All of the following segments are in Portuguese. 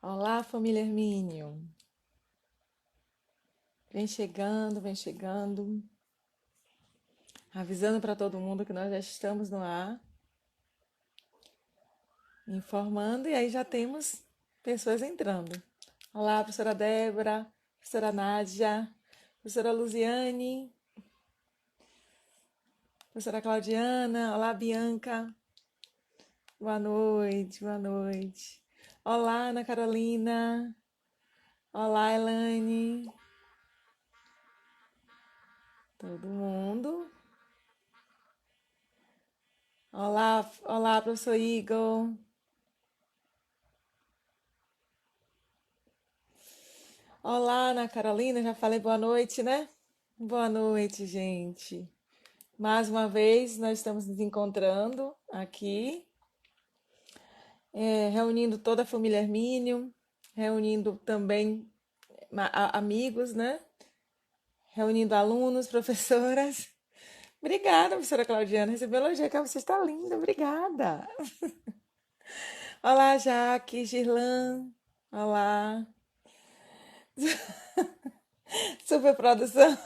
Olá, família Hermínio. Vem chegando, vem chegando. Avisando para todo mundo que nós já estamos no ar, informando, e aí já temos pessoas entrando. Olá, professora Débora, professora Nádia, professora Luziane, professora Claudiana, olá, Bianca. Boa noite, boa noite. Olá, Ana Carolina. Olá, Elaine. Todo mundo. Olá, olá, professor Igor. Olá, Ana Carolina, já falei boa noite, né? Boa noite, gente. Mais uma vez nós estamos nos encontrando aqui, reunindo toda a família Hermínio, reunindo também amigos, né? Reunindo alunos, professoras. Obrigada, professora Claudiana, recebeu elogio, que você está linda, obrigada. Olá, Jaque, Girlan, olá. Super produção.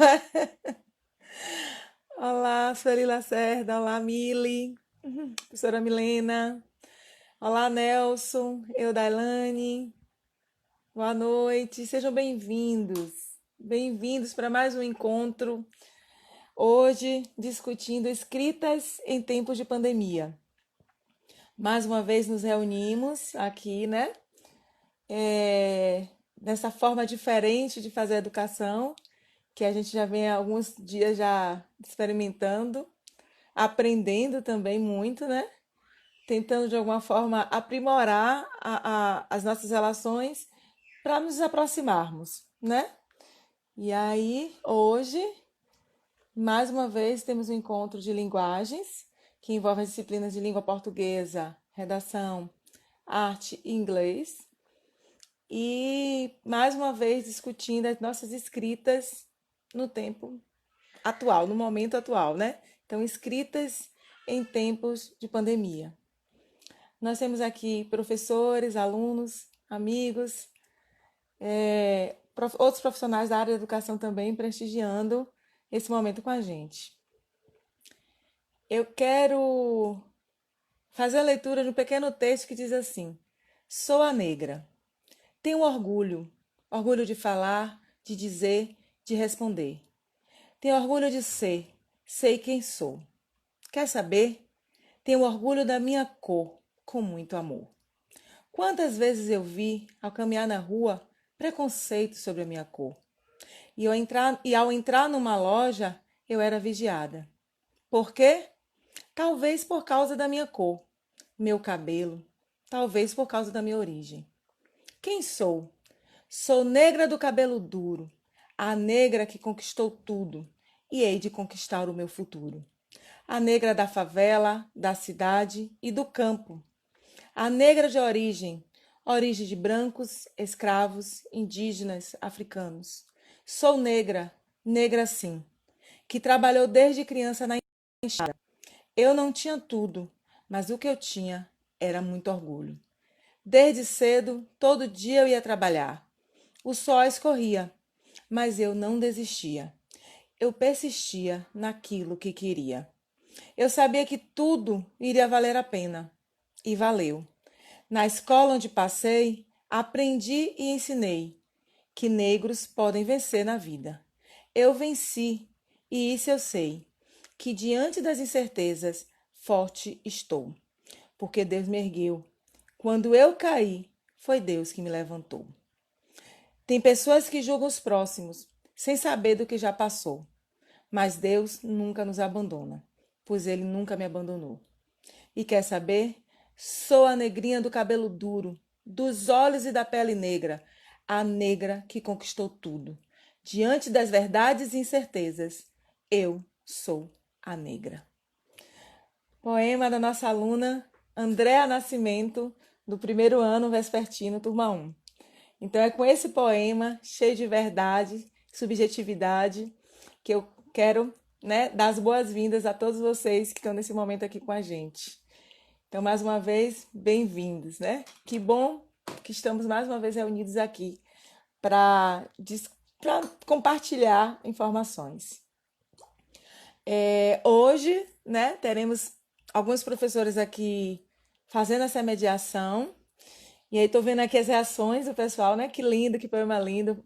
Olá, Sueli Lacerda, olá, Mili, professora Milena. Olá, Nelson, Eudailane, boa noite, sejam bem-vindos. Bem-vindos para mais um encontro, hoje discutindo escritas em tempos de pandemia. Mais uma vez nos reunimos aqui, né? Dessa forma diferente de fazer a educação, que a gente já vem há alguns dias já experimentando, aprendendo também muito, né? Tentando de alguma forma aprimorar as nossas relações para nos aproximarmos, né? E aí, hoje, mais uma vez, temos um encontro de linguagens que envolve as disciplinas de língua portuguesa, redação, arte e inglês. E mais uma vez discutindo as nossas escritas no tempo atual, no momento atual, né? Então, escritas em tempos de pandemia. Nós temos aqui professores, alunos, amigos, outros profissionais da área da educação também prestigiando esse momento com a gente. Eu quero fazer a leitura de um pequeno texto que diz assim: Sou a negra. Tenho orgulho, orgulho de falar, de dizer, de responder. Tenho orgulho de ser, sei quem sou. Quer saber? Tenho orgulho da minha cor, com muito amor. Quantas vezes eu vi, ao caminhar na rua, preconceito sobre a minha cor. Ao entrar numa loja, eu era vigiada. Por quê? Talvez por causa da minha cor, meu cabelo, talvez por causa da minha origem. Quem sou? Sou negra do cabelo duro, a negra que conquistou tudo e hei de conquistar o meu futuro. A negra da favela, da cidade e do campo. A negra de origem, origem de brancos, escravos, indígenas, africanos. Sou negra, negra sim, que trabalhou desde criança na enxada. Eu não tinha tudo, mas o que eu tinha era muito orgulho. Desde cedo, todo dia eu ia trabalhar. O sol escorria, mas eu não desistia. Eu persistia naquilo que queria. Eu sabia que tudo iria valer a pena. E valeu. Na escola onde passei, aprendi e ensinei que negros podem vencer na vida. Eu venci, e isso eu sei, que diante das incertezas, forte estou, porque Deus me ergueu. Quando eu caí, foi Deus que me levantou. Tem pessoas que julgam os próximos, sem saber do que já passou. Mas Deus nunca nos abandona, pois Ele nunca me abandonou. E quer saber? Sou a negrinha do cabelo duro, dos olhos e da pele negra, a negra que conquistou tudo. Diante das verdades e incertezas, eu sou a negra. Poema da nossa aluna Andréa Nascimento, do primeiro ano vespertino, turma 1. Então é com esse poema, cheio de verdade, subjetividade, que eu quero, né, dar as boas-vindas a todos vocês que estão nesse momento aqui com a gente. Então, mais uma vez, bem-vindos, né? Que bom que estamos mais uma vez reunidos aqui para compartilhar informações. Hoje, né, teremos alguns professores aqui fazendo essa mediação. E aí estou vendo aqui as reações do pessoal, né? Que lindo, que poema lindo,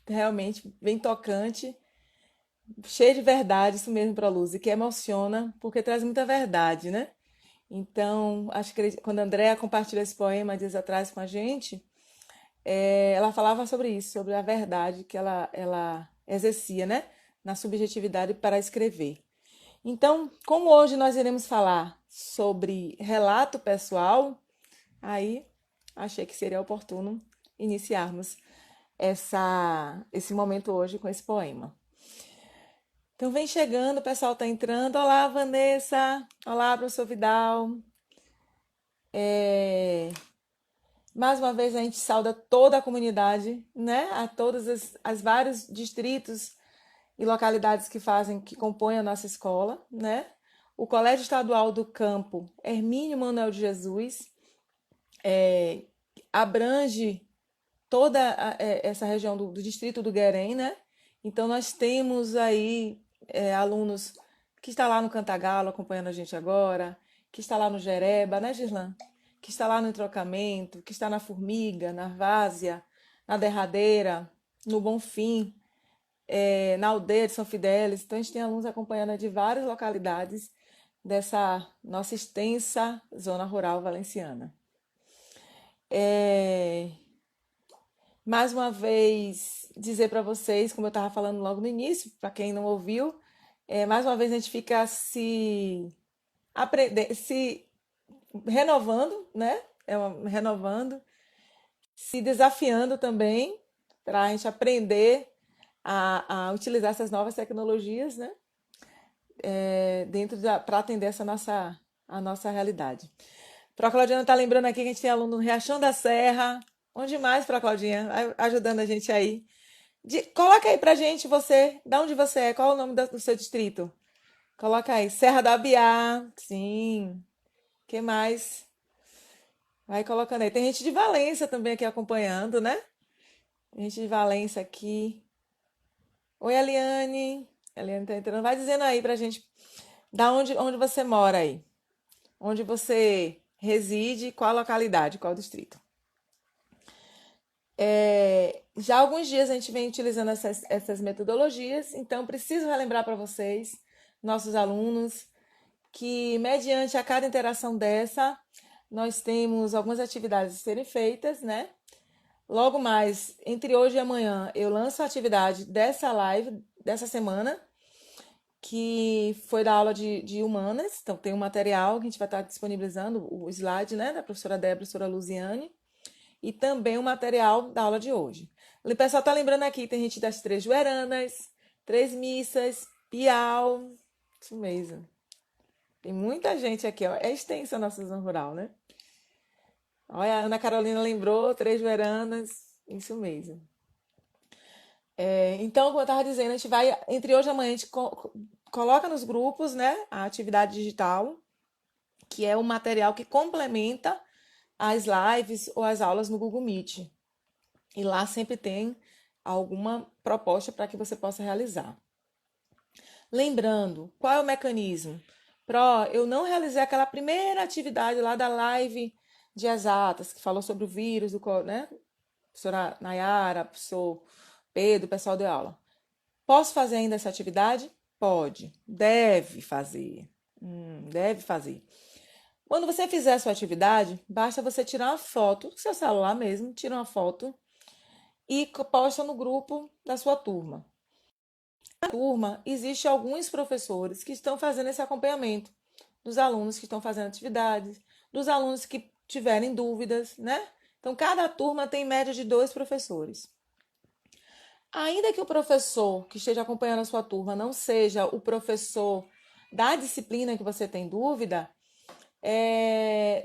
realmente bem tocante, cheio de verdade, isso mesmo para Luz, e que emociona, porque traz muita verdade, né? Então, acho que quando a Andrea compartilhou esse poema dias atrás com a gente, ela falava sobre isso, sobre a verdade que ela exercia, né? Na subjetividade para escrever. Então, como hoje nós iremos falar sobre relato pessoal, aí achei que seria oportuno iniciarmos esse momento hoje com esse poema. Então vem chegando, o pessoal está entrando. Olá, Vanessa. Olá, professor Vidal. Mais uma vez a gente sauda toda a comunidade, né? A todos as vários distritos e localidades que compõem a nossa escola, né? O Colégio Estadual do Campo Hermínio Manuel de Jesus abrange toda essa região do distrito do Guerém, né? Então nós temos aí alunos que está lá no Cantagalo acompanhando a gente agora, que está lá no Jereba, né, Gislan? Que está lá no Entrocamento, que está na Formiga, na Várzea, na Derradeira, no Bonfim, na Aldeia de São Fidélis. Então a gente tem alunos acompanhando de várias localidades dessa nossa extensa zona rural valenciana. Mais uma vez, dizer para vocês, como eu estava falando logo no início, para quem não ouviu, mais uma vez a gente fica se renovando, né? Renovando, se desafiando também para a gente aprender a utilizar essas novas tecnologias, né? Para atender a nossa realidade. Pro Claudina tá lembrando aqui que a gente tem aluno no Riachão da Serra. Onde mais, Pro Claudinha? Ajudando a gente aí. Coloca aí pra gente você, da onde você é, qual é o nome do seu distrito? Coloca aí, Serra da Abiá, sim. Que mais? Vai colocando aí. Tem gente de Valência também aqui acompanhando, né? Tem gente de Valência aqui. Oi, Eliane. Eliane tá entrando. Vai dizendo aí pra gente da onde você mora aí. Onde você reside, qual localidade, qual distrito. Já há alguns dias a gente vem utilizando essas metodologias, então preciso relembrar para vocês, nossos alunos, que mediante a cada interação dessa, nós temos algumas atividades a serem feitas, né? Logo mais, entre hoje e amanhã, eu lanço a atividade dessa live, dessa semana, que foi da aula de humanas. Então, tem um material que a gente vai estar disponibilizando, o slide, né, da professora Débora, professora Luziane, e também o material da aula de hoje. O pessoal tá lembrando aqui, tem gente das Três Joeranas, Três Missas, Piau, isso mesmo. Tem muita gente aqui, ó. É extensa a nossa zona rural, né? Olha, a Ana Carolina lembrou, Três Joeranas, isso mesmo. Então, como eu estava dizendo, a gente vai, entre hoje e amanhã, a gente coloca nos grupos, né, a atividade digital, que é o material que complementa as lives ou as aulas no Google Meet. E lá sempre tem alguma proposta para que você possa realizar. Lembrando, qual é o mecanismo? Eu não realizei aquela primeira atividade lá da live de exatas, que falou sobre o vírus, né? Professora Nayara, professor Pedro, pessoal de aula. Posso fazer ainda essa atividade? Pode. Deve fazer. Deve fazer. Quando você fizer a sua atividade, basta você tirar uma foto do seu celular mesmo, tira uma foto e posta no grupo da sua turma. Na turma, existem alguns professores que estão fazendo esse acompanhamento dos alunos que estão fazendo atividades, dos alunos que tiverem dúvidas, né? Então, cada turma tem média de 2 professores. Ainda que o professor que esteja acompanhando a sua turma não seja o professor da disciplina que você tem dúvida,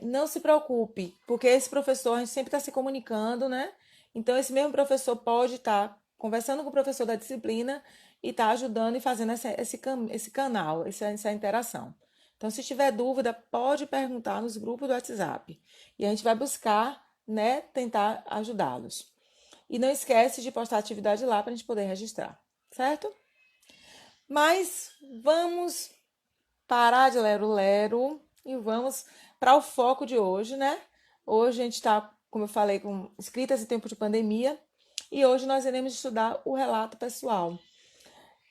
não se preocupe, porque esse professor, a gente sempre está se comunicando, né? Então, esse mesmo professor pode estar conversando com o professor da disciplina e estar ajudando e fazendo esse canal, essa interação. Então, se tiver dúvida, pode perguntar nos grupos do WhatsApp. E a gente vai buscar né, tentar ajudá-los. E não esquece de postar a atividade lá para a gente poder registrar, certo? Mas vamos parar de lero-lero e vamos para o foco de hoje, né? Hoje a gente está, como eu falei, com escritas em tempo de pandemia e hoje nós iremos estudar o relato pessoal.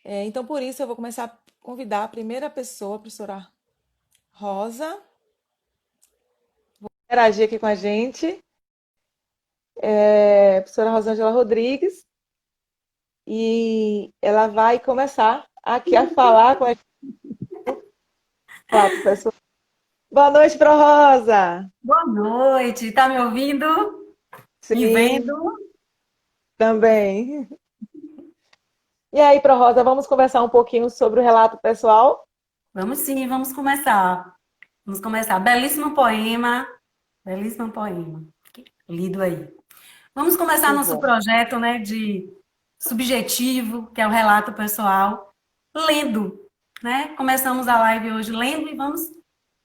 Então, por isso, eu vou começar a convidar a primeira pessoa, a professora Rosa, interagir aqui com a gente. A professora Rosângela Rodrigues, e ela vai começar aqui a falar com a relato pessoal. Boa noite, Pro Rosa! Boa noite, tá me ouvindo? Me Sim, vendo? também. E aí, Pro Rosa, vamos conversar um pouquinho sobre o relato pessoal? Vamos sim, vamos começar. Vamos começar. Belíssimo poema, lido aí. Vamos começar Que nosso bom. projeto, né, de subjetivo, que é o relato pessoal, lendo, né? Começamos a live hoje lendo e vamos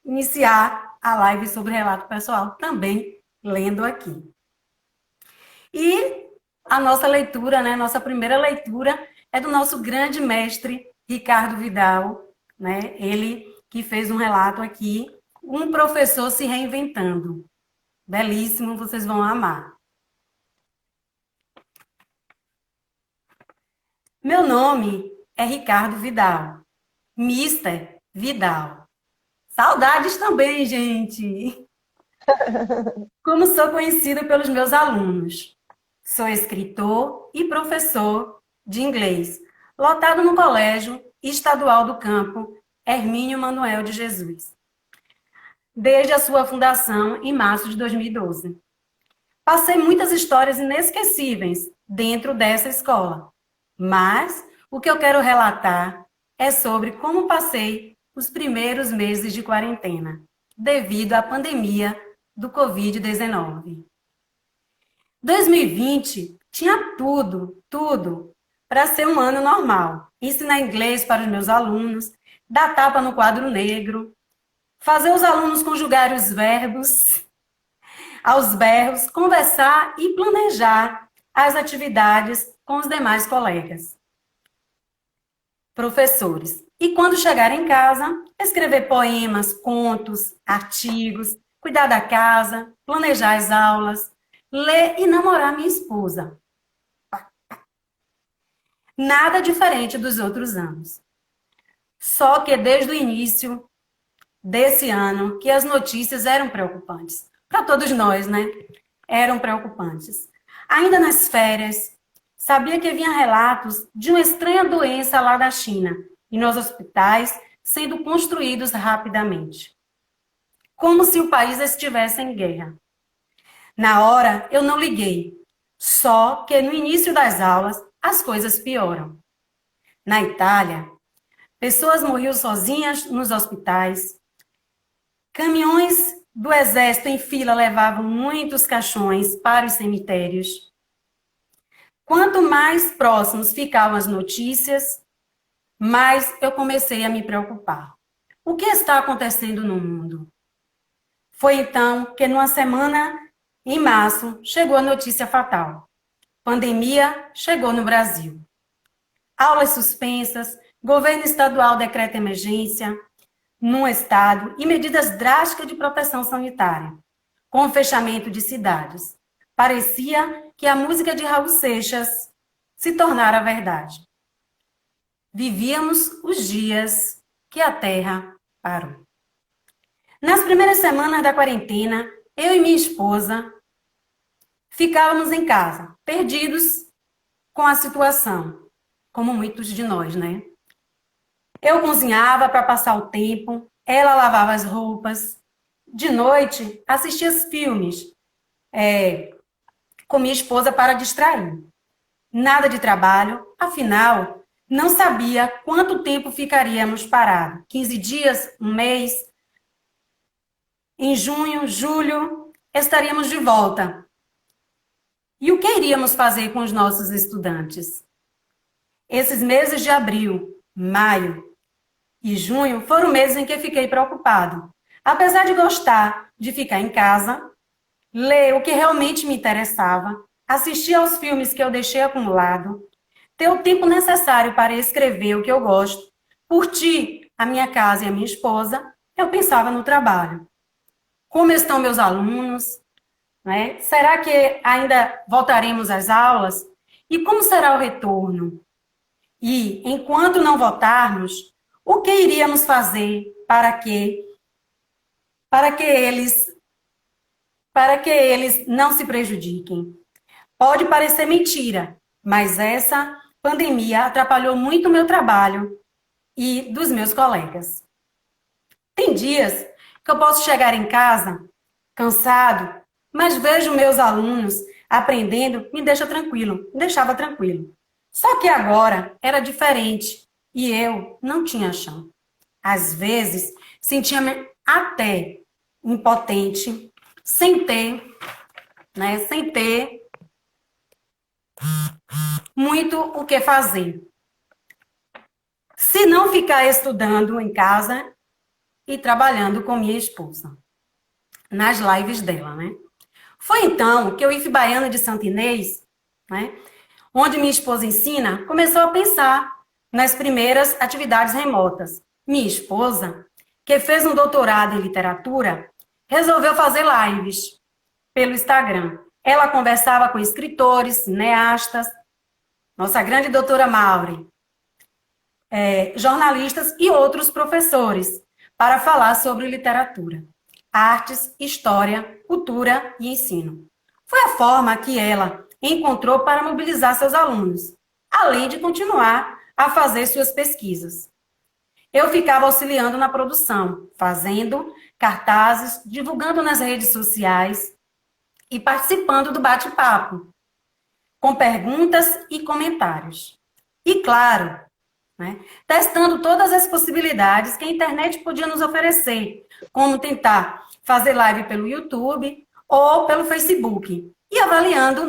iniciar a live sobre relato pessoal também lendo aqui. E a nossa leitura, né, nossa primeira leitura é do nosso grande mestre Ricardo Vidal, né? Ele que fez um relato aqui, um professor se reinventando. Belíssimo, vocês vão amar. Meu nome é Ricardo Vidal, Mister Vidal. Saudades também, gente. Como sou conhecido pelos meus alunos. Sou escritor e professor de inglês, lotado no Colégio Estadual do Campo Hermínio Manuel de Jesus, desde a sua fundação em março de 2012. Passei muitas histórias inesquecíveis dentro dessa escola, mas o que eu quero relatar é sobre como passei os primeiros meses de quarentena, devido à pandemia do Covid-19. 2020 tinha tudo para ser um ano normal. Ensinar inglês para os meus alunos, dar tapa no quadro negro, fazer os alunos conjugarem os verbos aos berros, conversar e planejar as atividades com os demais colegas, professores. E quando chegar em casa, escrever poemas, contos, artigos, cuidar da casa, planejar as aulas, ler e namorar minha esposa. Nada diferente dos outros anos. Só que desde o início desse ano que as notícias eram preocupantes. Para todos nós, né? Eram preocupantes. Ainda nas férias, sabia que havia relatos de uma estranha doença lá da China e nos hospitais sendo construídos rapidamente. Como se o país estivesse em guerra. Na hora, eu não liguei. Só que no início das aulas, as coisas pioram. Na Itália, pessoas morriam sozinhas nos hospitais. Caminhões do exército em fila levavam muitos caixões para os cemitérios. Quanto mais próximos ficavam as notícias, mais eu comecei a me preocupar. O que está acontecendo no mundo? Foi então que, numa semana, em março, chegou a notícia fatal. Pandemia chegou no Brasil. Aulas suspensas, governo estadual decreta emergência num estado e medidas drásticas de proteção sanitária, com o fechamento de cidades. Parecia que a música de Raul Seixas se tornara verdade. Vivíamos os dias que a Terra parou. Nas primeiras semanas da quarentena, eu e minha esposa ficávamos em casa, perdidos com a situação, como muitos de nós, né? Eu cozinhava para passar o tempo, ela lavava as roupas. De noite, assistia filmes com minha esposa para distrair. Nada de trabalho, afinal, não sabia quanto tempo ficaríamos parados. 15 dias, um mês. Em junho, julho, estaríamos de volta. E o que iríamos fazer com os nossos estudantes? Esses meses de abril, maio e junho foram meses em que fiquei preocupado. Apesar de gostar de ficar em casa, ler o que realmente me interessava, assistir aos filmes que eu deixei acumulado, ter o tempo necessário para escrever o que eu gosto, curtir a minha casa e a minha esposa, eu pensava no trabalho. Como estão meus alunos? Né? Será que ainda voltaremos às aulas? E como será o retorno? E, enquanto não voltarmos, o que iríamos fazer para que eles para que eles não se prejudiquem? Pode parecer mentira, mas essa pandemia atrapalhou muito o meu trabalho e dos meus colegas. Tem dias que eu posso chegar em casa cansado, mas vejo meus alunos aprendendo, me deixava tranquilo. Só que agora era diferente e eu não tinha chão. Às vezes, sentia-me até impotente, sem ter, sem ter muito o que fazer. Se não ficar estudando em casa e trabalhando com minha esposa, nas lives dela, né? Foi então que o IF Baiana de Santo Inês, né, onde minha esposa ensina, começou a pensar nas primeiras atividades remotas. Minha esposa, que fez um doutorado em literatura, resolveu fazer lives pelo Instagram. Ela conversava com escritores, cineastas, nossa grande doutora Mauri, jornalistas e outros professores, para falar sobre literatura, artes, história, cultura e ensino. Foi a forma que ela encontrou para mobilizar seus alunos, além de continuar a fazer suas pesquisas. Eu ficava auxiliando na produção, fazendo cartazes, divulgando nas redes sociais e participando do bate-papo, com perguntas e comentários. E, claro, testando todas as possibilidades que a internet podia nos oferecer, como tentar fazer live pelo YouTube ou pelo Facebook, e avaliando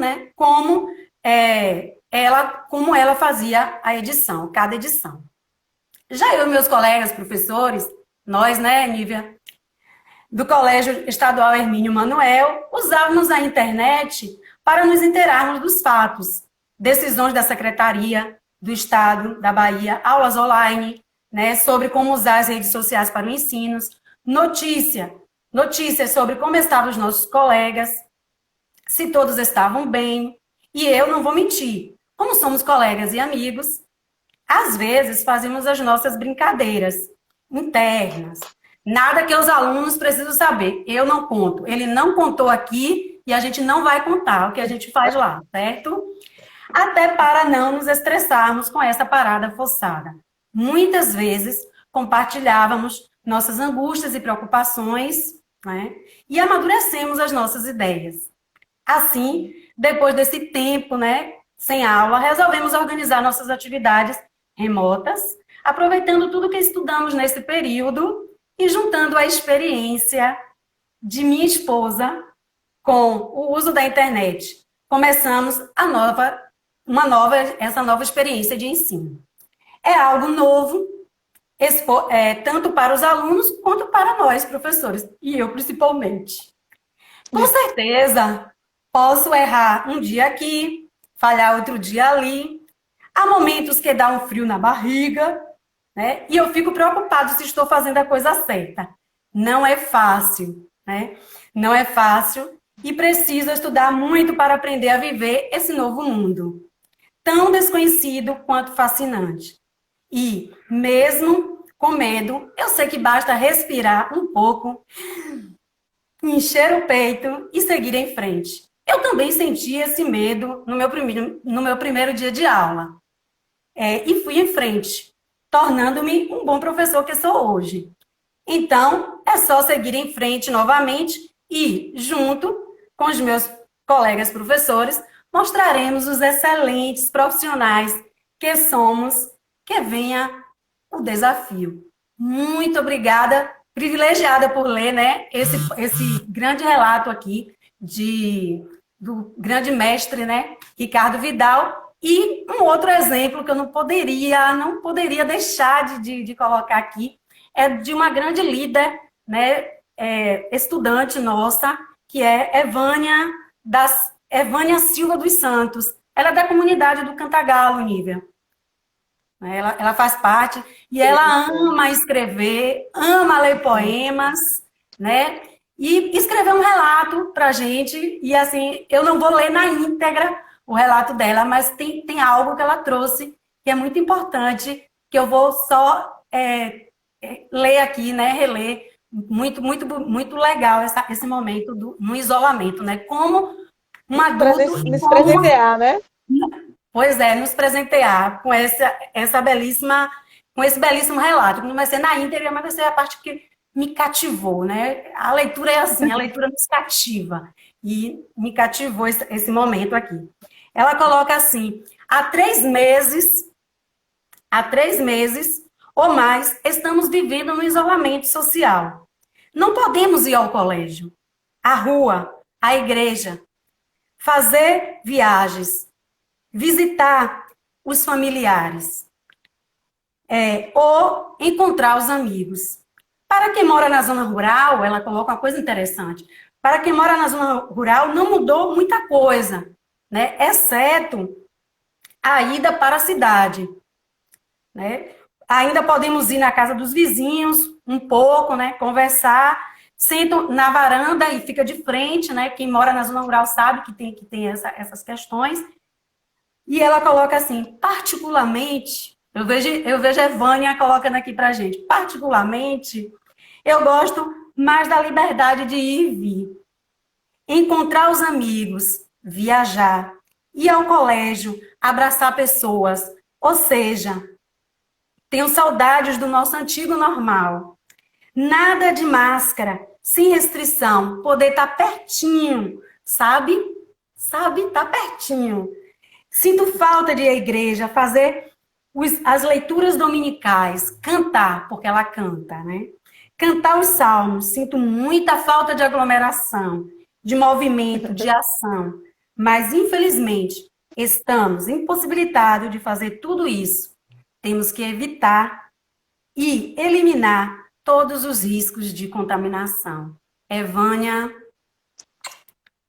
como ela fazia a edição, cada edição. Já eu e meus colegas professores, nós, Nívia, do Colégio Estadual Hermínio Manuel, usávamos a internet para nos inteirarmos dos fatos, decisões da Secretaria do Estado da Bahia, aulas online, sobre como usar as redes sociais para o ensino, notícias sobre como estavam os nossos colegas, se todos estavam bem. E eu não vou mentir, como somos colegas e amigos, às vezes fazemos as nossas brincadeiras internas. Nada que os alunos precisam saber. Eu não conto. Ele não contou aqui e a gente não vai contar o que a gente faz lá, certo? Até para não nos estressarmos com essa parada forçada. Muitas vezes compartilhávamos nossas angústias e preocupações, e amadurecemos as nossas ideias. Assim, depois desse tempo, sem aula, resolvemos organizar nossas atividades remotas, aproveitando tudo que estudamos nesse período e juntando a experiência de minha esposa com o uso da internet. Começamos essa nova experiência de ensino. É algo novo, tanto para os alunos quanto para nós, professores, e eu principalmente. Com certeza, posso errar um dia aqui, falhar outro dia ali. Há momentos que dá um frio na barriga, e eu fico preocupado se estou fazendo a coisa certa. Não é fácil, Não é fácil e preciso estudar muito para aprender a viver esse novo mundo, tão desconhecido quanto fascinante. E, mesmo com medo, eu sei que basta respirar um pouco, encher o peito e seguir em frente. Eu também senti esse medo no meu primeiro dia de aula. E fui em frente, tornando-me um bom professor que sou hoje. Então, é só seguir em frente novamente e, junto com os meus colegas professores, mostraremos os excelentes profissionais que somos, que venha o desafio. Muito obrigada, privilegiada por ler, esse grande relato aqui do grande mestre, Ricardo Vidal. E um outro exemplo que eu não poderia deixar de colocar aqui é de uma grande líder, estudante nossa, que é Evânia Silva dos Santos. Ela é da comunidade do Cantagalo, Nívia. Ela faz parte e ela ama escrever, ama ler poemas, né? E escreveu um relato para a gente. E assim, eu não vou ler na íntegra o relato dela, mas tem algo que ela trouxe que é muito importante, que eu vou só ler aqui, né? Reler. Muito, muito, muito legal esse momento no isolamento, né? Como um adulto e Nos como presentear, né? pois é, nos presentear com essa belíssima, com esse belíssimo relato, que não vai ser na íntegra, mas vai ser a parte que me cativou, né? A leitura é assim, a leitura nos cativa. E me cativou esse momento aqui. Ela coloca assim: há 3 meses ou mais, estamos vivendo no isolamento social. Não podemos ir ao colégio, à rua, à igreja, fazer viagens, visitar os familiares, ou encontrar os amigos. Para quem mora na zona rural, ela coloca uma coisa interessante. Para quem mora na zona rural, não mudou muita coisa, né? Exceto a ida para a cidade, né? Ainda podemos ir na casa dos vizinhos um pouco, né? Conversar, sentam na varanda e fica de frente, né? Quem mora na zona rural sabe que tem essas questões. E ela coloca assim, particularmente, eu vejo a Evânia colocando aqui pra gente, particularmente, eu gosto mais da liberdade de ir e vir, encontrar os amigos, viajar, ir ao colégio, abraçar pessoas. Ou seja, tenho saudades do nosso antigo normal. Nada de máscara, sem restrição, poder estar pertinho, sabe? Sabe? Tá pertinho. Sinto falta de ir à igreja, fazer as leituras dominicais, cantar, porque ela canta, né? Cantar os salmos. Sinto muita falta de aglomeração, de movimento, de ação. Mas, infelizmente, estamos impossibilitados de fazer tudo isso. Temos que evitar e eliminar todos os riscos de contaminação. Evânia,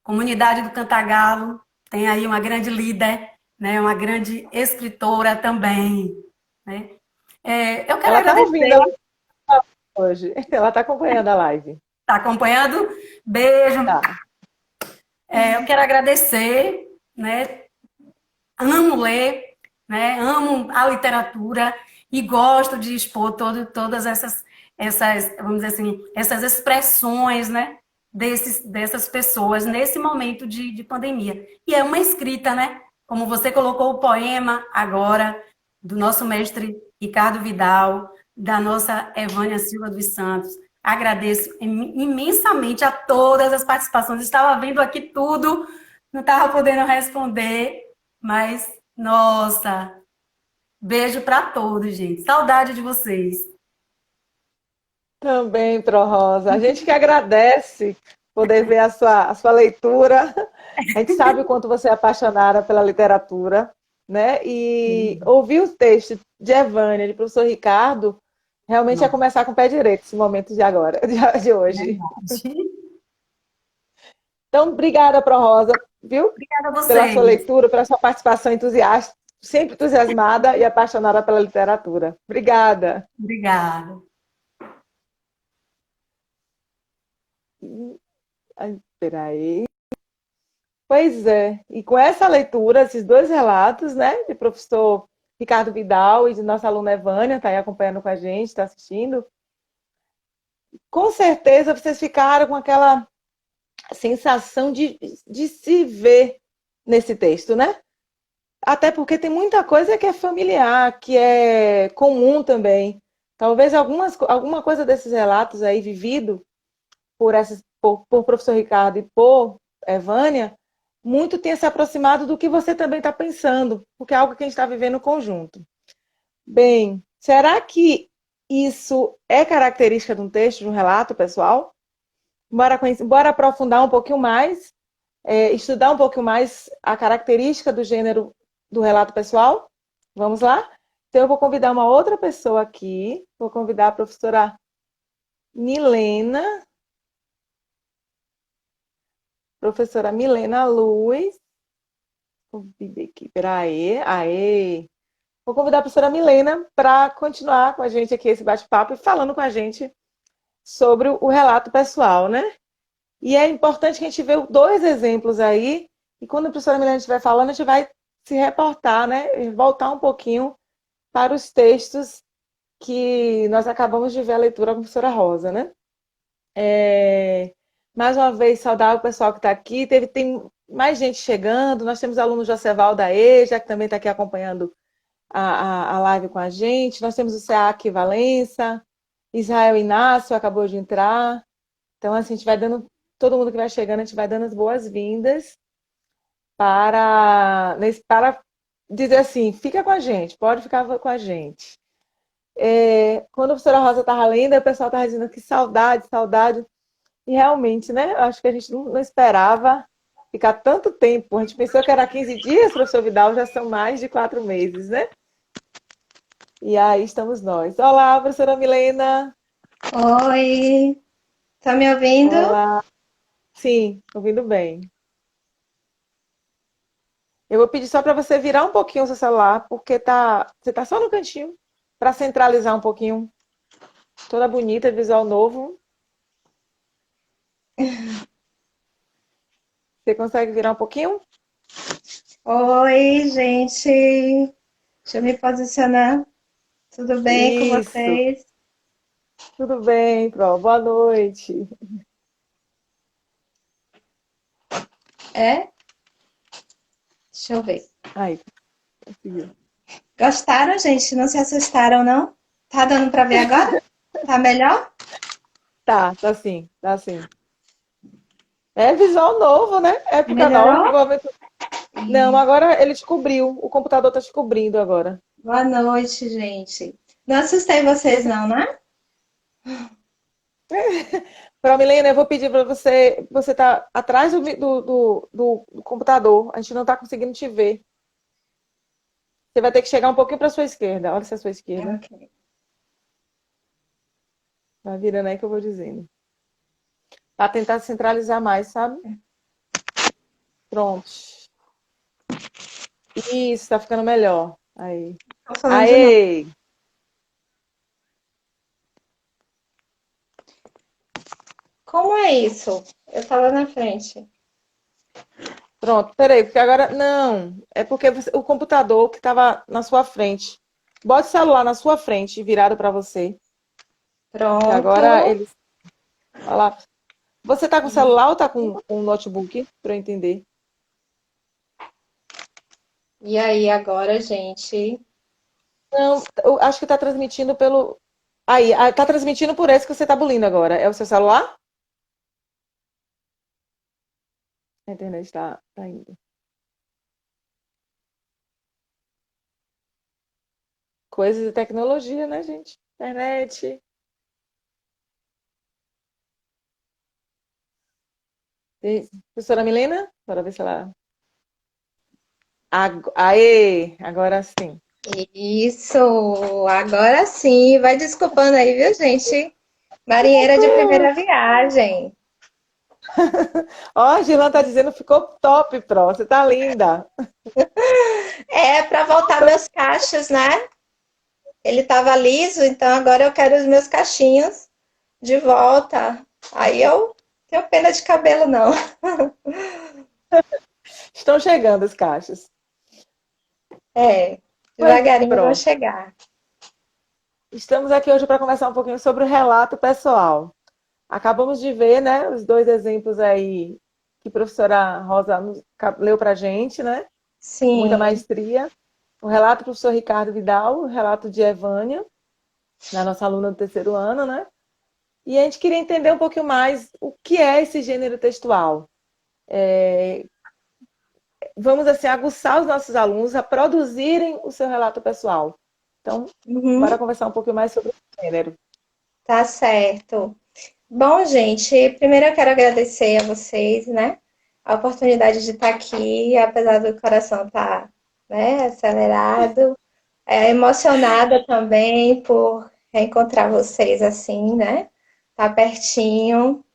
comunidade do Cantagalo, tem aí uma grande líder, né, uma grande escritora também. Né? Eu quero Ela está ouvindo agradecer. ela hoje. Ela está acompanhando a live. Está acompanhando? Beijo. Tá. Eu quero agradecer, né? Amo ler, né? Amo a literatura e gosto de expor todas essas, vamos dizer assim, essas expressões, né? Dessas pessoas nesse momento de pandemia. E é uma escrita, né? Como você colocou o poema agora, do nosso mestre Ricardo Vidal, da nossa Evânia Silva dos Santos. Agradeço imensamente a todas as participações. Estava vendo aqui tudo, não estava podendo responder, mas, nossa, beijo para todos, gente. Saudade de vocês. Também, Pro Rosa. A gente que agradece poder ver a sua leitura. A gente sabe o quanto você é apaixonada pela literatura, né? E ouvir os textos de Evânia, de professor Ricardo, realmente é Não, começar com o pé direito esse momento de agora, de hoje. verdade. Então, obrigada, Pro Rosa, viu? Obrigada a Pela sua vocês. leitura, pela sua participação entusiasta, sempre entusiasmada e apaixonada pela literatura. Obrigada. Obrigada. Espera aí. Pois é, e com essa leitura, esses dois relatos, né, de professor Ricardo Vidal e de nossa aluna Evânia, está aí acompanhando com a gente, está assistindo, com certeza vocês ficaram com aquela sensação de se ver nesse texto, né? Até porque tem muita coisa que é familiar, que é comum também. Talvez alguma coisa desses relatos aí vivido por professor Ricardo e por Evânia, muito tenha se aproximado do que você também está pensando, porque é algo que a gente está vivendo em conjunto. Bem, será que isso é característica de um texto, de um relato, pessoal? Bora aprofundar um pouquinho mais, estudar um pouquinho mais a característica do gênero do relato pessoal? Vamos lá? Então, eu vou convidar uma outra pessoa aqui, vou convidar a professora Milena professora Milena Luz. Vou pedir aqui, peraí, aê. Vou convidar a professora Milena para continuar com a gente aqui esse bate-papo e falando com a gente sobre o relato pessoal, né? E é importante que a gente veja dois exemplos aí, e quando a professora Milena estiver falando, a gente vai se reportar, né? E voltar um pouquinho para os textos que nós acabamos de ver a leitura com a professora Rosa, né? Mais uma vez, saudar o pessoal que está aqui. Tem mais gente chegando. Nós temos aluno Joceval da EJA, que também está aqui acompanhando a live com a gente. Nós temos o SEAC Valença, Israel Inácio acabou de entrar. Então, assim, a gente vai dando, todo mundo que vai chegando, a gente vai dando as boas-vindas para dizer assim, fica com a gente, pode ficar com a gente. Quando a professora Rosa estava lendo, o pessoal estava dizendo que saudade, saudade. E realmente, né? Acho que a gente não esperava ficar tanto tempo. A gente pensou que era 15 dias, professor Vidal, já são mais de 4 meses, né? E aí estamos nós. Olá, professora Milena. Oi, tá me ouvindo? Olá. Sim, ouvindo bem. Eu vou pedir só para você virar um pouquinho o seu celular, porque você tá só no cantinho, para centralizar um pouquinho. Toda bonita, visual novo. Você consegue virar um pouquinho? Oi, gente. Deixa eu me posicionar. Tudo bem com Isso. vocês? Tudo bem, Pro. Boa noite. É? Deixa eu ver. Aí, conseguiu. Gostaram, gente? Não se assustaram, não? Tá dando pra ver agora? Tá melhor? Tá sim, tá sim. É visual novo, né? Época nova. Melhorou? Não, agora ele descobriu. O computador tá descobrindo agora. Boa noite, gente. Não assustei vocês, não, né? Para Milena, eu vou pedir para você. Você tá atrás do computador. A gente não tá conseguindo te ver. Você vai ter que chegar um pouquinho para sua esquerda. Olha se é a sua esquerda. Ok. Vai virando aí que eu vou dizendo. Para tentar centralizar mais, sabe? Pronto. Isso, tá ficando melhor. Aí. Tô falando de novo. Aê! Como é isso? Eu tava na frente. Pronto, peraí, porque agora. Não, é porque o computador que estava na sua frente. Bote o celular na sua frente, virado para você. Que agora Pronto. ele. Olha lá. Você tá com o celular ou tá com um notebook? Para eu entender. E aí, agora, gente? Não, eu acho que tá transmitindo pelo. Aí, tá transmitindo por esse que você tá bulindo agora. É o seu celular? A internet tá indo. Coisas de tecnologia, né, gente? Internet. Professora Milena? Bora ver se ela. Aê! Agora sim. Isso, agora sim. Vai desculpando aí, viu, gente? Marinheira de primeira viagem. Ó, a Gilan tá dizendo ficou top, Pro. Você tá linda. É para voltar meus cachos, né? Ele tava liso, então agora eu quero os meus cachinhos de volta. Aí eu tenho pena de cabelo, não. Estão chegando os cachos. É, Pois é, devagarinho vão Pro. chegar. Estamos aqui hoje para conversar um pouquinho sobre o relato pessoal. Acabamos de ver, né, os dois exemplos aí que a professora Rosa leu para a gente, né? Muita Sim. maestria. O relato do professor Ricardo Vidal, o relato de Evânia, da nossa aluna do terceiro ano, né? E a gente queria entender um pouquinho mais o que é esse gênero textual. Vamos, assim, aguçar os nossos alunos a produzirem o seu relato pessoal. Então, bora Uhum, conversar um pouquinho mais sobre o gênero. tá certo. Bom, gente, primeiro eu quero agradecer a vocês, né? A oportunidade de estar aqui, apesar do coração estar, né, acelerado, emocionada também por reencontrar vocês assim, né? Tá pertinho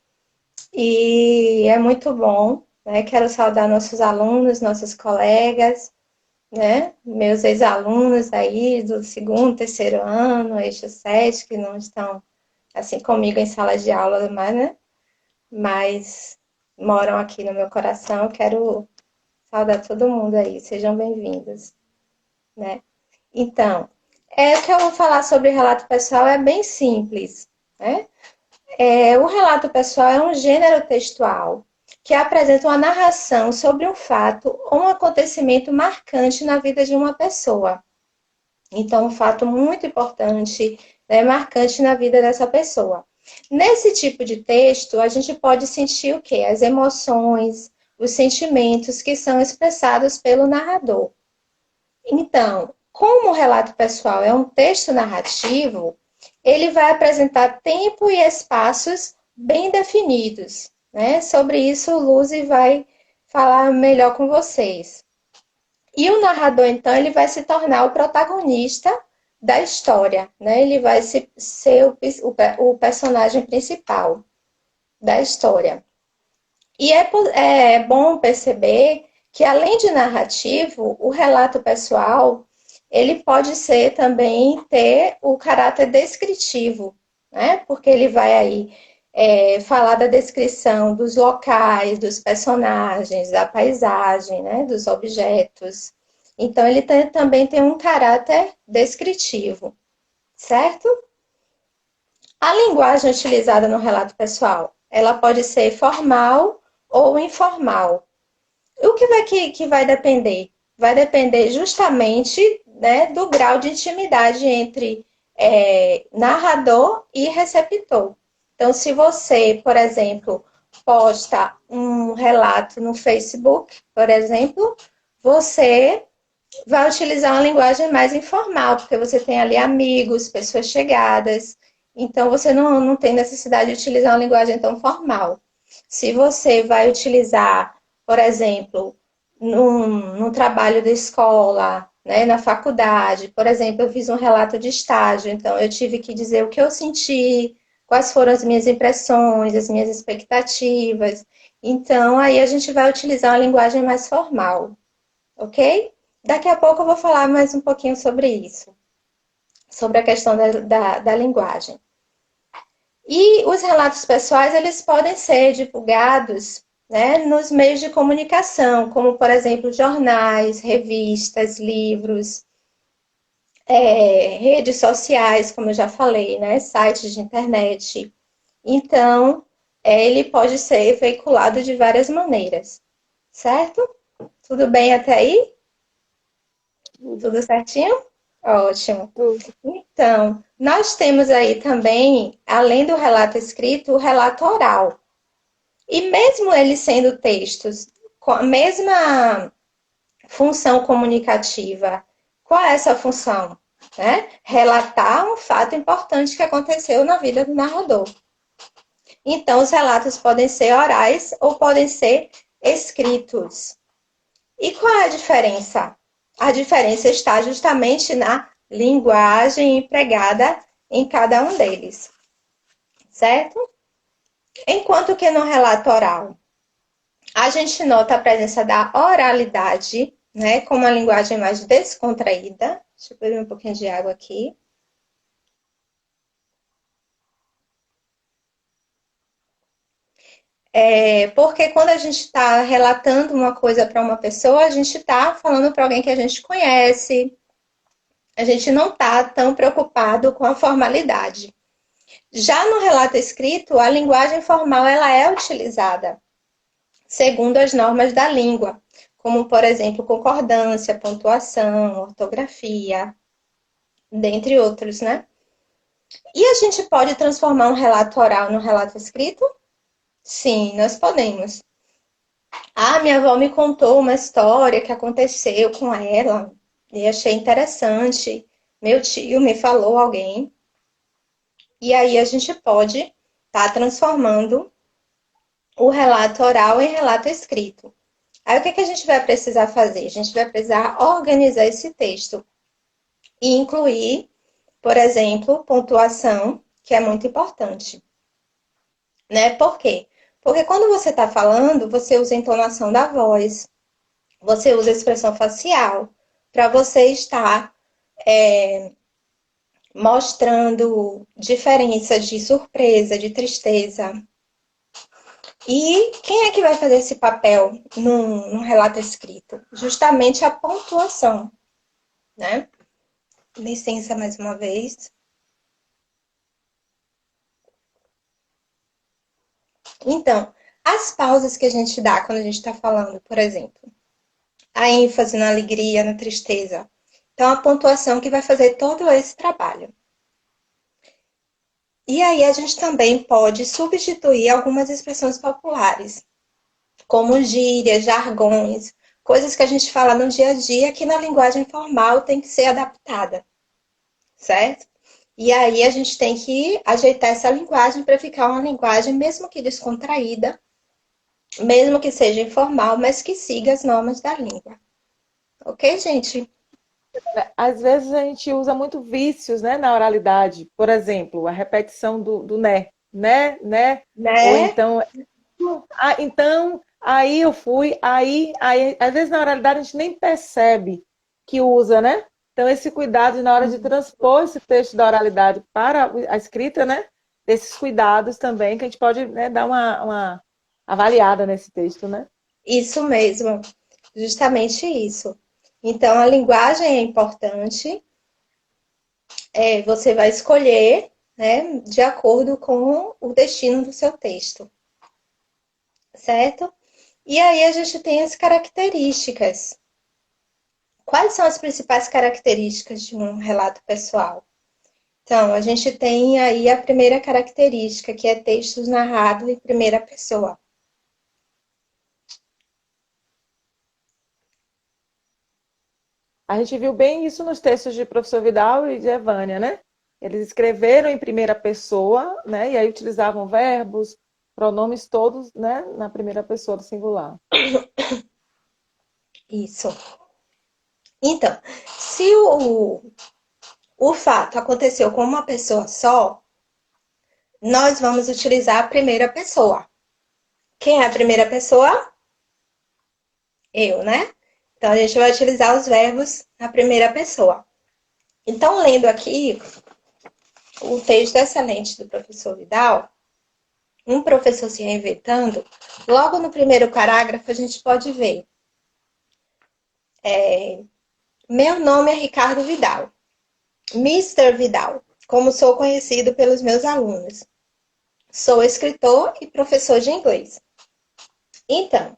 e é muito bom. né? Quero saudar nossos alunos, nossos colegas, né? Meus ex-alunos aí do segundo, terceiro ano, eixo 7, que não estão assim comigo em sala de aula, mas moram aqui no meu coração. Quero saudar todo mundo aí. Sejam bem-vindos, né? Então, o que eu vou falar sobre relato pessoal é bem simples, né? O relato pessoal é um gênero textual que apresenta uma narração sobre um fato ou um acontecimento marcante na vida de uma pessoa. Então, um fato muito importante, né, marcante na vida dessa pessoa. Nesse tipo de texto, a gente pode sentir o quê? As emoções, os sentimentos que são expressados pelo narrador. Então, como o relato pessoal é um texto narrativo, ele vai apresentar tempo e espaços bem definidos, né? Sobre isso, o Luzi vai falar melhor com vocês. E o narrador, então, ele vai se tornar o protagonista da história, né? Ele vai ser o personagem principal da história. E é bom perceber que, além de narrativo, o relato pessoal, ele pode ser também ter o caráter descritivo, né? Porque ele vai aí falar da descrição dos locais, dos personagens, da paisagem, né? Dos objetos. Então, ele também tem um caráter descritivo, certo? A linguagem utilizada no relato pessoal, ela pode ser formal ou informal. O que vai depender? Vai depender justamente, né, do grau de intimidade entre narrador e receptor. Então, se você, por exemplo, posta um relato no Facebook, por exemplo, você vai utilizar uma linguagem mais informal, porque você tem ali amigos, pessoas chegadas, então você não tem necessidade de utilizar uma linguagem tão formal. Se você vai utilizar, por exemplo, num trabalho da escola, né, na faculdade, por exemplo, eu fiz um relato de estágio, então eu tive que dizer o que eu senti, quais foram as minhas impressões, as minhas expectativas. Então, aí a gente vai utilizar uma linguagem mais formal, ok? Daqui a pouco eu vou falar mais um pouquinho sobre isso, sobre a questão da linguagem. E os relatos pessoais, eles podem ser divulgados, né, nos meios de comunicação, como, por exemplo, jornais, revistas, livros, redes sociais, como eu já falei, né, sites de internet. Então, ele pode ser veiculado de várias maneiras, certo? Tudo bem até aí? Tudo certinho? Ótimo. Tudo. Então, nós temos aí também, além do relato escrito, o relato oral. E mesmo eles sendo textos com a mesma função comunicativa, qual é essa função? Né? Relatar um fato importante que aconteceu na vida do narrador. Então, os relatos podem ser orais ou podem ser escritos. E qual é a diferença? A diferença está justamente na linguagem empregada em cada um deles, certo? Enquanto que no relato oral, a gente nota a presença da oralidade, né, com uma linguagem mais descontraída. Deixa eu beber um pouquinho de água aqui. Porque quando a gente está relatando uma coisa para uma pessoa, a gente está falando para alguém que a gente conhece, a gente não está tão preocupado com a formalidade. Já no relato escrito, a linguagem formal ela é utilizada segundo as normas da língua, como, por exemplo, concordância, pontuação, ortografia, dentre outros, né? E a gente pode transformar um relato oral num relato escrito? Sim, nós podemos. Ah, minha avó me contou uma história que aconteceu com ela e achei interessante. Meu tio me falou alguém. E aí a gente pode estar transformando o relato oral em relato escrito. Aí o que a gente vai precisar fazer? A gente vai precisar organizar esse texto e incluir, por exemplo, pontuação, que é muito importante. Né? Por quê? Porque quando você está falando, você usa a entonação da voz, você usa a expressão facial, para você estar mostrando diferenças de surpresa, de tristeza. E quem é que vai fazer esse papel num relato escrito? Justamente a pontuação, né? Licença mais uma vez. Então, as pausas que a gente dá quando a gente está falando, por exemplo, a ênfase na alegria, na tristeza. Então, a pontuação que vai fazer todo esse trabalho. E aí a gente também pode substituir algumas expressões populares, como gírias, jargões, coisas que a gente fala no dia a dia que na linguagem formal tem que ser adaptada, certo? E aí a gente tem que ajeitar essa linguagem para ficar uma linguagem, mesmo que descontraída, mesmo que seja informal, mas que siga as normas da língua. Ok, gente? Às vezes a gente usa muito vícios, né, na oralidade. Por exemplo, a repetição do né, ou Né? então, então, aí eu fui, aí, às vezes na oralidade a gente nem percebe que usa, né? Então, esse cuidado na hora de transpor esse texto da oralidade para a escrita, né? Desses cuidados também, que a gente pode, né, dar uma avaliada nesse texto, né? Isso mesmo, justamente isso. Então, a linguagem é importante, você vai escolher, né, de acordo com o destino do seu texto, certo? E aí a gente tem as características. Quais são as principais características de um relato pessoal? Então, a gente tem aí a primeira característica, que é textos narrados em primeira pessoa. A gente viu bem isso nos textos de professor Vidal e de Evânia, né? Eles escreveram em primeira pessoa, né? E aí utilizavam verbos, pronomes todos, né? Na primeira pessoa do singular. Isso. Então, se o fato aconteceu com uma pessoa só, nós vamos utilizar a primeira pessoa. Quem é a primeira pessoa? Eu, né? Então, a gente vai utilizar os verbos na primeira pessoa. Então, lendo aqui o texto excelente do professor Vidal, um professor se reinventando, logo no primeiro parágrafo a gente pode ver: meu nome é Ricardo Vidal, Mister Vidal, como sou conhecido pelos meus alunos. Sou escritor e professor de inglês. Então,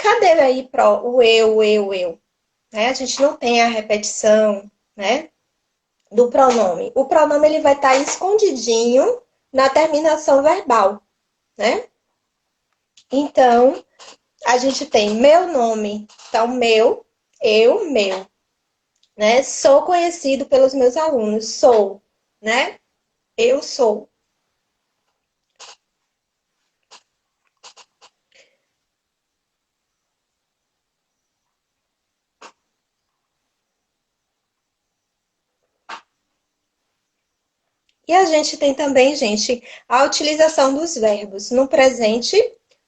cadê aí o eu, né? A gente não tem a repetição, né, do pronome. O pronome ele vai estar escondidinho na terminação verbal, né? Então, a gente tem meu nome, então meu, eu, meu, né? Sou conhecido pelos meus alunos, sou, né? Eu sou. E a gente tem também, gente, a utilização dos verbos no presente,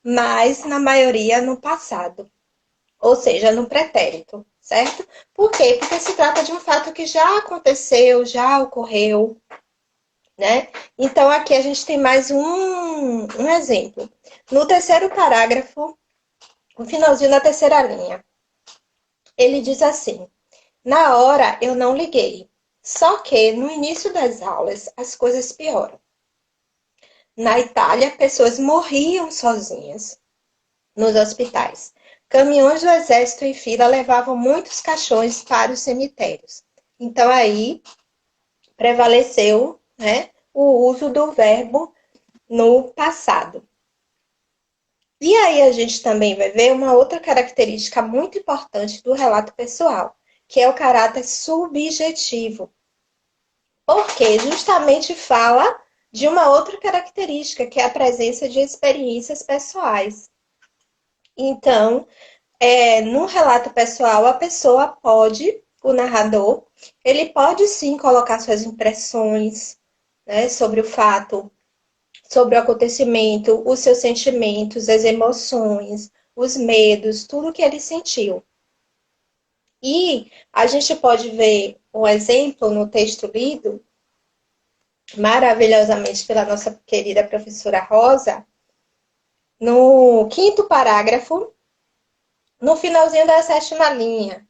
mas na maioria no passado, ou seja, no pretérito, certo? Por quê? Porque se trata de um fato que já aconteceu, já ocorreu, né? Então, aqui a gente tem mais um exemplo. No terceiro parágrafo, no finalzinho da terceira linha, ele diz assim: na hora eu não liguei, só que no início das aulas as coisas pioram. Na Itália, pessoas morriam sozinhas nos hospitais. Caminhões do exército em fila levavam muitos caixões para os cemitérios. Então, aí prevaleceu, né, o uso do verbo no passado. E aí a gente também vai ver uma outra característica muito importante do relato pessoal, que é o caráter subjetivo. Porque justamente fala de uma outra característica, que é a presença de experiências pessoais. Então, no relato pessoal, a pessoa pode, o narrador, ele pode sim colocar suas impressões, né, sobre o fato, sobre o acontecimento, os seus sentimentos, as emoções, os medos, tudo que ele sentiu. E a gente pode ver um exemplo no texto lido, maravilhosamente pela nossa querida professora Rosa, no quinto parágrafo, no finalzinho da sétima linha,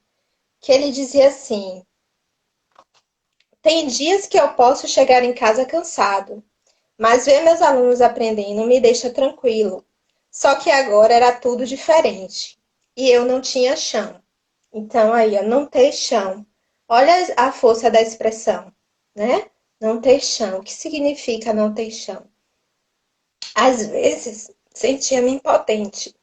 que ele dizia assim: tem dias que eu posso chegar em casa cansado, mas ver meus alunos aprendendo me deixa tranquilo. Só que agora era tudo diferente e eu não tinha chão. Então, aí, ó, não ter chão. Olha a força da expressão, né? Não ter chão. O que significa não ter chão? Às vezes, sentia-me impotente.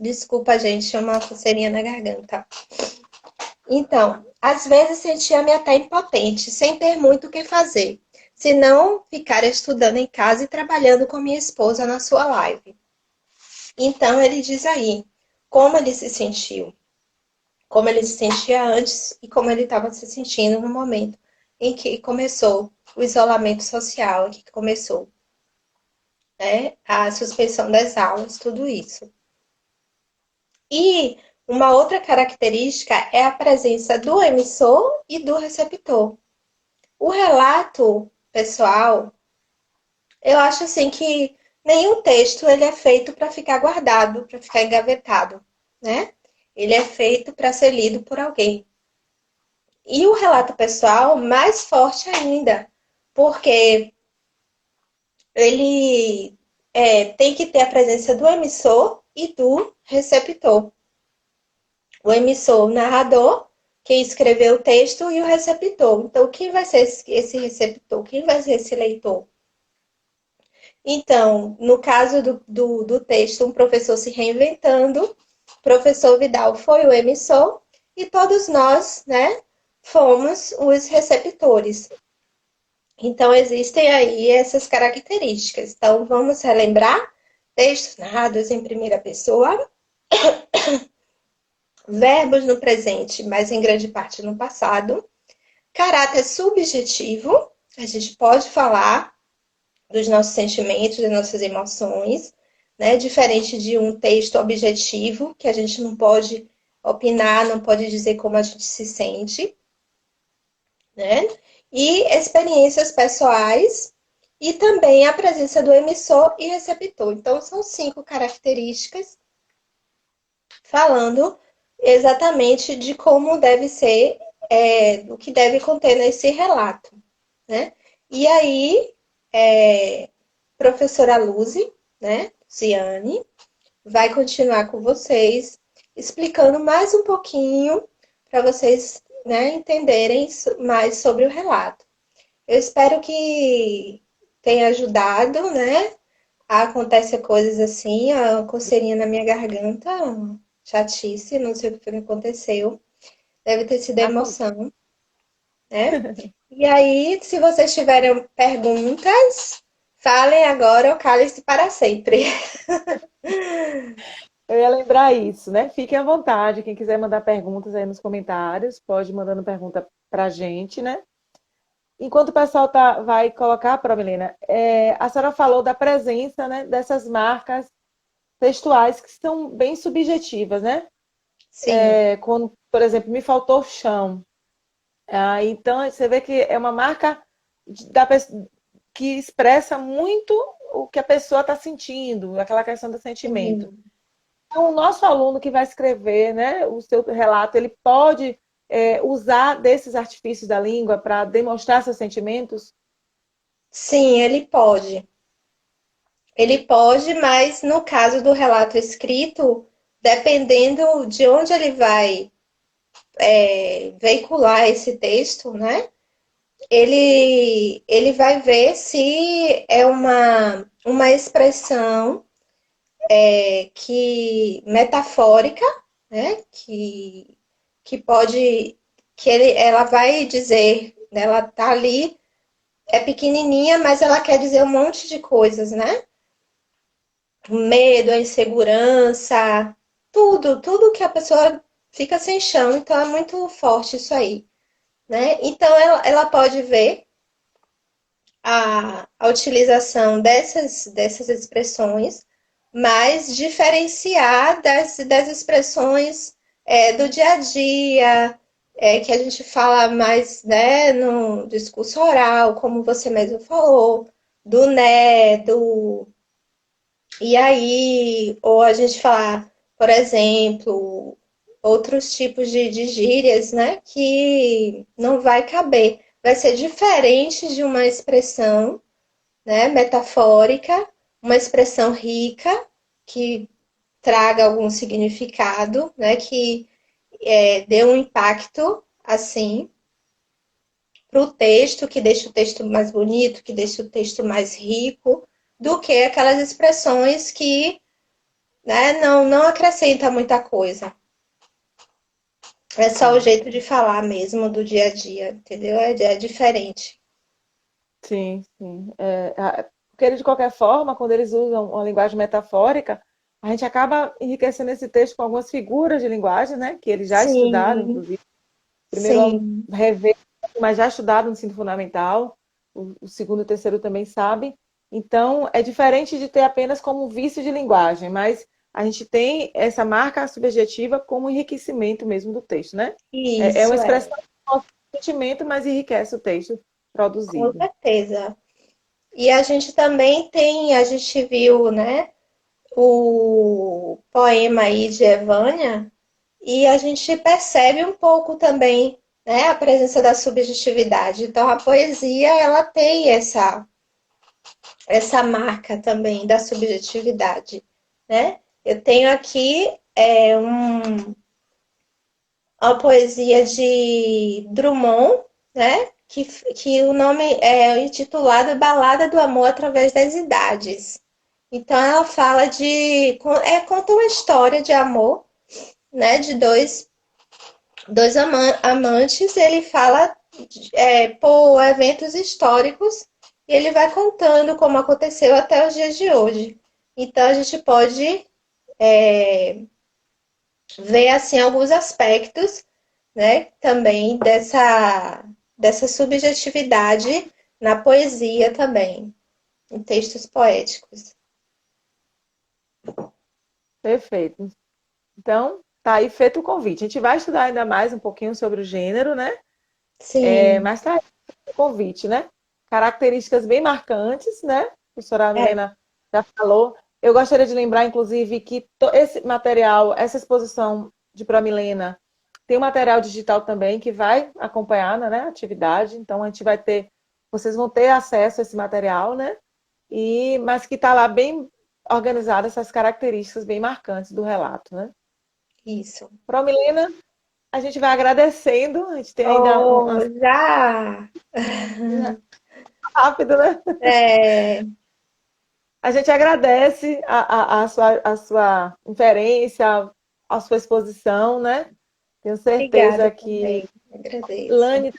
Desculpa, gente, é uma coceirinha na garganta. Então, às vezes sentia-me até impotente, sem ter muito o que fazer, se não ficar estudando em casa e trabalhando com minha esposa na sua live. Então, ele diz aí como ele se sentiu, como ele se sentia antes e como ele estava se sentindo no momento em que começou o isolamento social, em que começou, né, a suspensão das aulas, tudo isso. E uma outra característica é a presença do emissor e do receptor. O relato pessoal, eu acho assim que nenhum texto ele é feito para ficar guardado, para ficar engavetado, né? Ele é feito para ser lido por alguém. E o relato pessoal, mais forte ainda, porque ele tem que ter a presença do emissor e do receptor. O emissor, o narrador, quem escreveu o texto, e o receptor. Então, quem vai ser esse receptor? Quem vai ser esse leitor? Então, no caso do texto, um professor se reinventando, o professor Vidal foi o emissor e todos nós, né, fomos os receptores. Então, existem aí essas características. Então, vamos relembrar: textos narrados em primeira pessoa, verbos no presente, mas em grande parte no passado, caráter subjetivo, a gente pode falar dos nossos sentimentos, das nossas emoções, né? Diferente de um texto objetivo, que a gente não pode opinar, não pode dizer como a gente se sente, né? E experiências pessoais e também a presença do emissor e receptor. Então, são 5 características falando exatamente de como deve ser, o que deve conter nesse relato, né? E aí, professora Luzi, né, Ziane, vai continuar com vocês, explicando mais um pouquinho para vocês, né, entenderem mais sobre o relato. Eu espero que tenha ajudado, né? Acontece coisas assim, a coceirinha na minha garganta, chatice, não sei o que foi que aconteceu. Deve ter sido a emoção, né? E aí, se vocês tiverem perguntas, falem agora ou calem-se para sempre. Eu ia lembrar isso, né? Fiquem à vontade. Quem quiser mandar perguntas aí nos comentários, pode ir mandando pergunta para a gente, né? Enquanto o pessoal vai colocar, Promilena, a senhora falou da presença, né, dessas marcas textuais que são bem subjetivas, né? Sim, Quando, por exemplo, me faltou chão. Então, você vê que é uma marca que expressa muito o que a pessoa está sentindo, aquela questão do sentimento. sim. Então, o nosso aluno que vai escrever, né, o seu relato, ele pode usar desses artifícios da língua para demonstrar seus sentimentos? Sim, ele pode. Ele pode, mas no caso do relato escrito, dependendo de onde ele vai veicular esse texto, né? Ele vai ver se é uma expressão que metafórica, né? Que pode, ela vai dizer, né? Ela tá ali, é pequenininha, mas ela quer dizer um monte de coisas, né? o medo, a insegurança, tudo que a pessoa fica sem chão. Então é muito forte isso aí, né? Então ela pode ver a utilização dessas expressões, mas diferenciar das expressões do dia a dia, que a gente fala mais, né, no discurso oral, como você mesmo falou, do né, do e aí, ou a gente falar, por exemplo, outros tipos de gírias, né, que não vai caber. Vai ser diferente de uma expressão, né, metafórica, uma expressão rica, que traga algum significado, né, que dê um impacto, assim, para o texto, que deixa o texto mais bonito, que deixa o texto mais rico, do que aquelas expressões que, né, não acrescenta muita coisa. É só o Sim, jeito de falar mesmo do dia a dia, entendeu? É diferente. sim, sim. Porque de qualquer forma, quando eles usam uma linguagem metafórica, a gente acaba enriquecendo esse texto com algumas figuras de linguagem, né? Que eles já estudaram, Sim, inclusive. Primeiro ano sim, rever, mas já estudado no ensino fundamental. O segundo e o terceiro também sabem. Então, é diferente de ter apenas como vício de linguagem, mas a gente tem essa marca subjetiva como enriquecimento mesmo do texto, né? É uma isso é, expressão do nosso sentimento, mas enriquece o texto com produzido. certeza. E a gente também tem, a gente viu, né, o poema aí de Evânia, e a gente percebe um pouco também, né, a presença da subjetividade. Então, a poesia, ela tem essa marca também da subjetividade, né? Eu tenho aqui uma poesia de Drummond, né? Que o nome é intitulado Balada do Amor através das Idades. Então ela fala conta uma história de amor, né? De dois amantes. Ele fala por eventos históricos e ele vai contando como aconteceu até os dias de hoje. Então a gente pode ver assim alguns aspectos, né, também dessa subjetividade na poesia também, em textos poéticos. Perfeito. Então, tá aí feito o convite. A gente vai estudar ainda mais um pouquinho sobre o gênero, né? Sim, Mas tá aí o convite, né? Características bem marcantes, né? A professora é Milena já falou. Eu gostaria de lembrar, inclusive, que esse material, essa exposição de Promilena, tem um material digital também que vai acompanhar, né, a atividade. Então, a gente vai ter, vocês vão ter acesso a esse material, né? Mas que está lá bem organizado essas características bem marcantes do relato, né? isso. Promilena, a gente vai agradecendo. A gente tem ainda Oh, já! rápido, né? É, A gente agradece a sua inferência, a sua exposição, né? Tenho certeza obrigada que também, agradeço. Lani,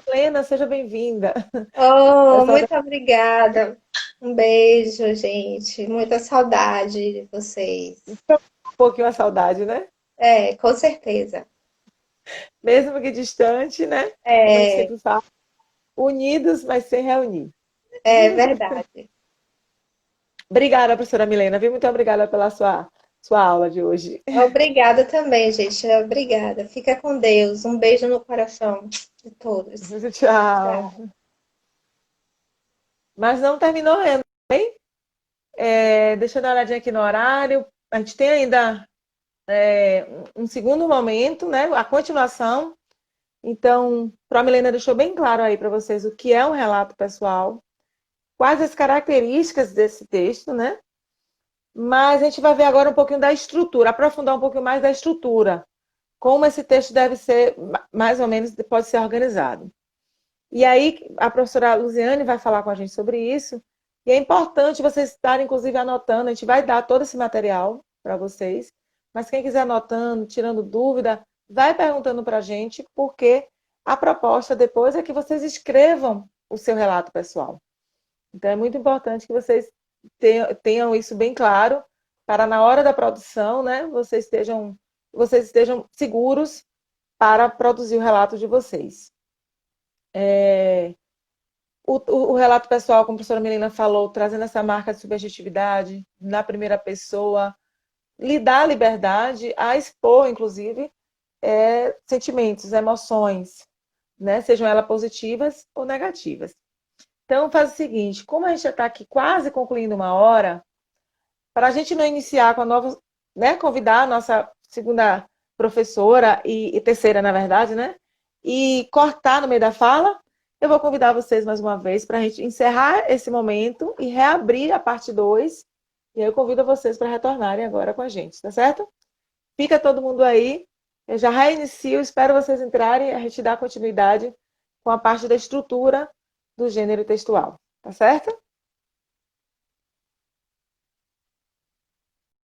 Plena, seja bem-vinda. O Oh, pessoal tem muito obrigada. Um beijo, gente. Muita saudade de vocês. um pouquinho a saudade, né? É, com certeza. Mesmo que distante, né? Como a gente É, sempre fala, unidos, mas sem reunir. é verdade. Obrigada, professora Milena, viu? Muito obrigada pela sua aula de hoje. Obrigada também, gente. Obrigada. Fica com Deus. Um beijo no coração de todos. Tchau. Tchau. Mas não terminou ainda, hein? Deixa eu dar uma olhadinha aqui no horário. A gente tem ainda um segundo momento, né? A continuação. Então, a Milena deixou bem claro aí para vocês o que é um relato pessoal, quais as características desse texto, né? Mas a gente vai ver agora um pouquinho da estrutura, aprofundar um pouquinho mais da estrutura, como esse texto deve ser, mais ou menos, pode ser organizado. E aí, a professora Luziane vai falar com a gente sobre isso. E é importante vocês estarem, inclusive, anotando. A gente vai dar todo esse material para vocês. Mas quem quiser anotando, tirando dúvida, vai perguntando para a gente, porque a proposta depois é que vocês escrevam o seu relato pessoal. Então, é muito importante que vocês tenham isso bem claro, para na hora da produção, né, vocês estejam seguros para produzir o relato de vocês. O relato pessoal, como a professora Melina falou, trazendo essa marca de subjetividade na primeira pessoa, lhe dá liberdade a expor, inclusive, sentimentos, emoções, né? Sejam elas positivas ou negativas. Então, faz o seguinte, como a gente já está aqui quase concluindo 1 hora, para a gente não iniciar com a nova, né, convidar a nossa segunda professora e terceira, na verdade, né? E cortar no meio da fala, eu vou convidar vocês mais uma vez para a gente encerrar esse momento e reabrir a parte 2. E aí eu convido vocês para retornarem agora com a gente, tá certo? Fica todo mundo aí. Eu já reinicio, espero vocês entrarem e a gente dá continuidade com a parte da estrutura do gênero textual, tá certo?